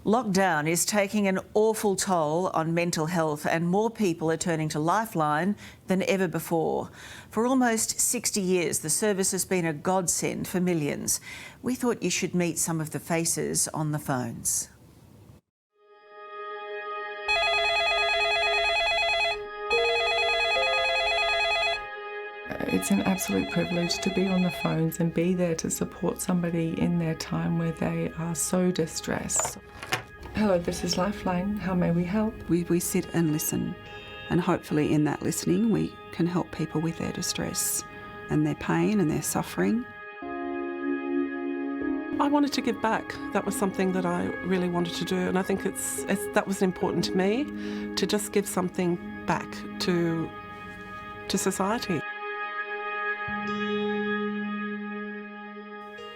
Lockdown is taking an awful toll on mental health, and more people are turning to Lifeline than ever before. For almost 60 years, the service has been a godsend for millions. We thought you should meet some of the faces on the phones. It's an absolute privilege to be on the phones and be there to support somebody in their time where they are so distressed. Hello, this is Lifeline. How may we help? We sit and listen, and hopefully in that listening we can help people with their distress and their pain and their suffering. I wanted to give back. That was something that I really wanted to do, and I think that was important to me, to just give something back to society.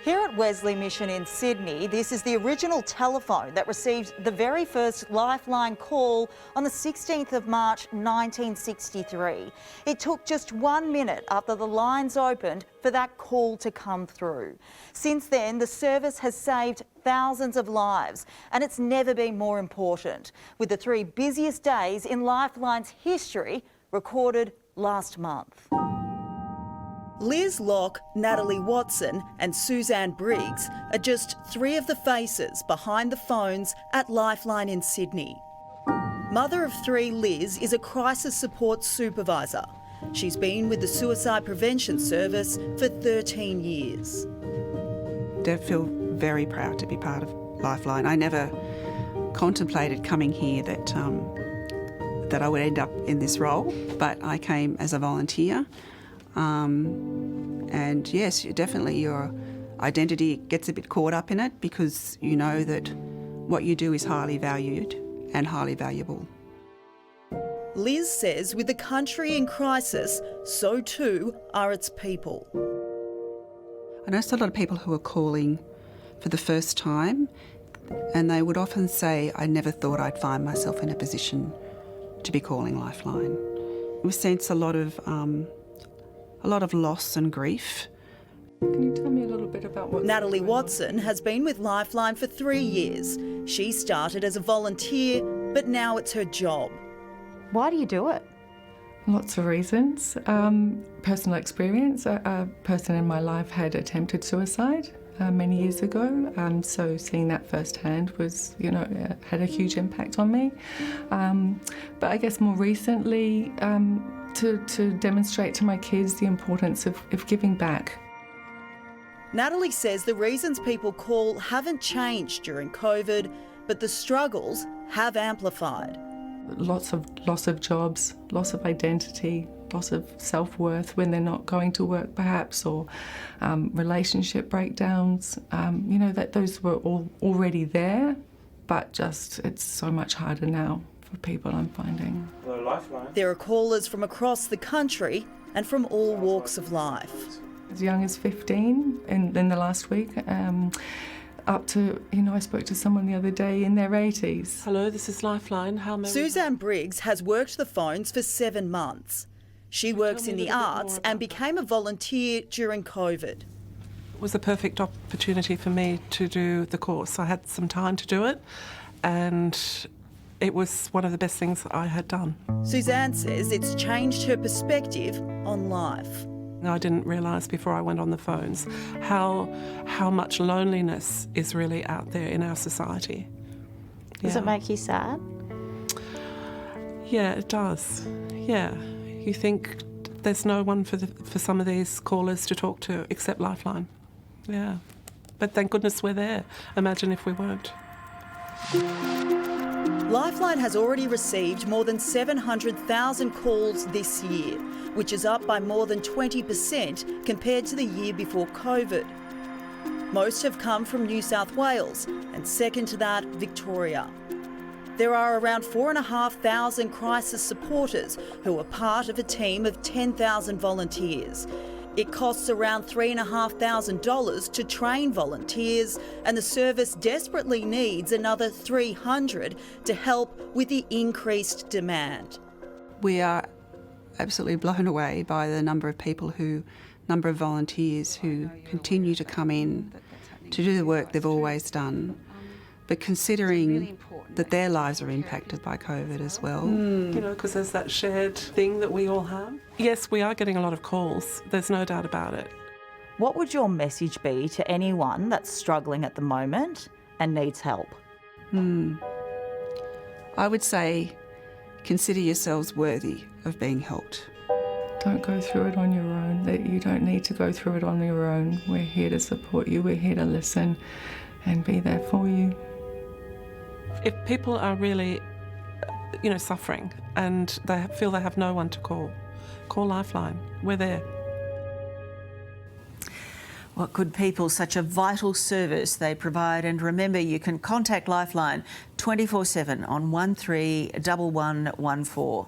Here at Wesley Mission in Sydney, this is the original telephone that received the very first Lifeline call on the 16th of March 1963. It took just 1 minute after the lines opened for that call to come through. Since then, the service has saved thousands of lives, and it's never been more important, with the 3 busiest days in Lifeline's history recorded last month. Liz Locke, Natalie Watson and Suzanne Briggs are just 3 of the faces behind the phones at Lifeline in Sydney. Mother of 3 Liz is a crisis support supervisor. She's been with the Suicide Prevention Service for 13 years. I feel very proud to be part of Lifeline. I never contemplated coming here that I would end up in this role, but I came as a volunteer. And yes, definitely your identity gets a bit caught up in it, because you know that what you do is highly valued and highly valuable. Liz says with the country in crisis, so too are its people. I know a lot of people who are calling for the first time, and they would often say, I never thought I'd find myself in a position to be calling Lifeline. We sense a lot of loss and grief. Can you tell me a little bit about what... Natalie Watson has been with Lifeline for 3 years. She started as a volunteer, but now it's her job. Why do you do it? Lots of reasons. Personal experience. A person in my life had attempted suicide many years ago, so seeing that firsthand was, had a huge impact on me. But I guess more recently, to demonstrate to my kids the importance of giving back. Natalie says the reasons people call haven't changed during COVID, but the struggles have amplified. Lots of loss of jobs, loss of identity, loss of self-worth when they're not going to work perhaps, or relationship breakdowns. That those were all already there, but just it's so much harder now for people, I'm finding. Hello, Lifeline. There are callers from across the country and from all walks of life. As young as 15 in the last week, up to, I spoke to someone the other day in their 80s. Hello, this is Lifeline. How may Suzanne Briggs has worked the phones for 7 months. She works in the arts and became a volunteer during COVID. It was a perfect opportunity for me to do the course. I had some time to do it, and it was one of the best things that I had done. Suzanne says it's changed her perspective on life. I didn't realise before I went on the phones how much loneliness is really out there in our society. Does it make you sad? Yeah, it does. Yeah. You think there's no one for some of these callers to talk to except Lifeline. Yeah. But thank goodness we're there. Imagine if we weren't. Lifeline has already received more than 700,000 calls this year, which is up by more than 20% compared to the year before COVID. Most have come from New South Wales, and second to that, Victoria. There are around 4,500 crisis supporters who are part of a team of 10,000 volunteers. It costs around $3,500 to train volunteers, and the service desperately needs another 300 to help with the increased demand. We are absolutely blown away by the number of volunteers who continue to come in to do the work they've always done. but considering that their lives are impacted by COVID as well. You know, because there's that shared thing that we all have. Yes, we are getting a lot of calls. There's no doubt about it. What would your message be to anyone that's struggling at the moment and needs help? I would say consider yourselves worthy of being helped. Don't go through it on your own. That you don't need to go through it on your own. We're here to support you. We're here to listen and be there for you. If people are really, you know, suffering and they feel they have no one to call Lifeline. We're there. What good people, such a vital service they provide. And remember, you can contact Lifeline 24/7 on 131114.